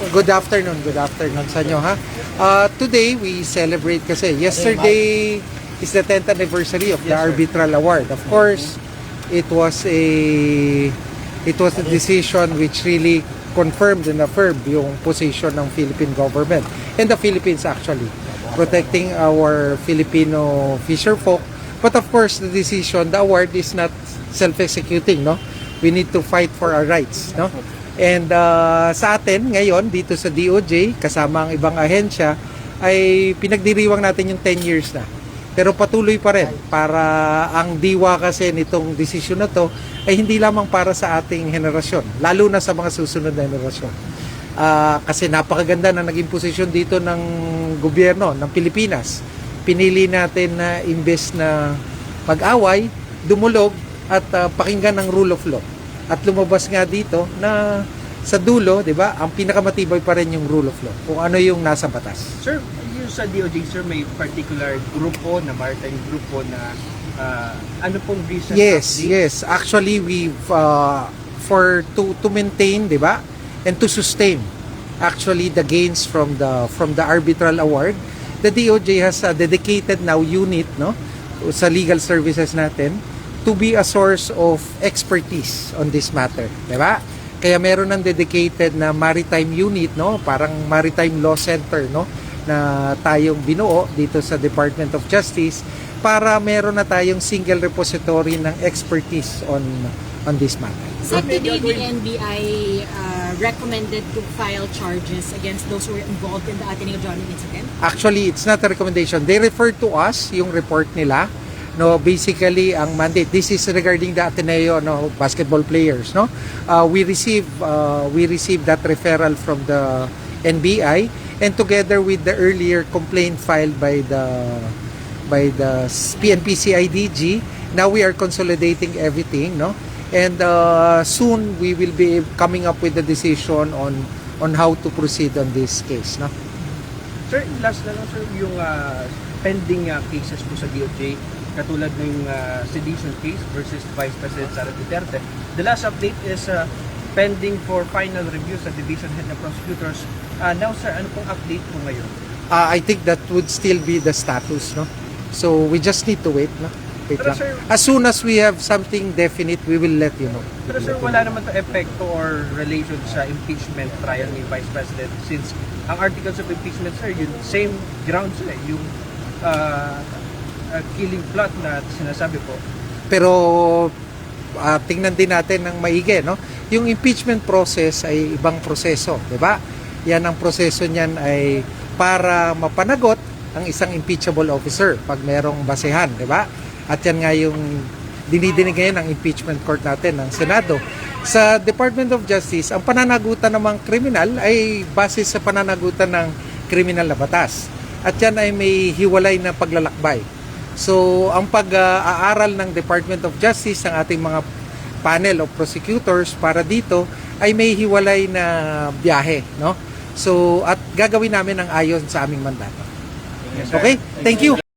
Good afternoon sa inyo ha. Today we celebrate kasi yesterday is the 10th anniversary of the Arbitral Award. Of course, it was a decision which really confirmed and affirmed yung position ng Philippine government and the Philippines actually protecting our Filipino fisher folk. But of course, the decision, the award is not self-executing, no? We need to fight for our rights, no? And sa atin ngayon dito sa DOJ kasama ang ibang ahensya ay pinagdiriwang natin yung 10 years na. Pero patuloy pa rin para ang diwa kasi nitong desisyon na to ay hindi lamang para sa ating henerasyon, lalo na sa mga susunod na henerasyon. Kasi napakaganda na naging posisyon dito ng gobyerno ng Pilipinas. Pinili natin na imbes na mag-away, dumulog at pakinggan ng rule of law. At lumabas nga dito na sa dulo, 'di ba? Ang pinakamatibay pa rin yung rule of law. Kung ano yung nasa batas. Sir, yung sa DOJ, sir, may particular grupo na maritime grupo na ano pong reason? Yes. Actually, we've to maintain, 'di ba? And to sustain actually the gains from the arbitral award, the DOJ has a dedicated now unit, no? Sa legal services natin to be a source of expertise on this matter, di ba? Kaya meron ng dedicated na maritime unit, no? Parang maritime law center, no? Na tayong binuo dito sa Department of Justice para meron na tayong single repository ng expertise on this matter. So today, the NBI recommended to file charges against those who were involved in the Ateneo Johnny incident? Actually, it's not a recommendation. They referred to us, yung report nila. No, basically ang mandate, this is regarding the Ateneo, no, basketball players, no. We received that referral from the NBI, and together with the earlier complaint filed by the PNP-CIDG, now we are consolidating everything, no. And soon we will be coming up with a decision on how to proceed on this case, no. Sir, last na lang, sir, yung pending cases po sa DOJ, katulad ng sedition case versus Vice President Sara Duterte. The last update is pending for final review sa Division Head ng Prosecutors. Now, sir, ano pong update po ngayon? I think that would still be the status, no. So we just need to wait, no. Pero, sir, as soon as we have something definite, we will let you know. Pero sir, wala naman to epekto or relation sa impeachment trial ni Vice President since ang articles of impeachment, sir, yung same ground, sir, yung killing plot na sinasabi po. Pero tingnan din natin ng maigi, no? Yung impeachment process ay ibang proseso, 'di ba? Yan ang proseso niyan ay para mapanagot ang isang impeachable officer pag merong basehan, 'di ba? At yan nga yung dinidinig ngayon ng impeachment court natin ng Senado. Sa Department of Justice, ang pananagutan ng mga kriminal ay base sa pananagutan ng kriminal na batas. At yan ay may hiwalay na paglalakbay. So, ang pag-aaral ng Department of Justice, ang ating mga panel of prosecutors para dito ay may hiwalay na biyahe, no? So, at gagawin namin ang ayon sa aming mandato. Yes, sir. Okay? Thank you.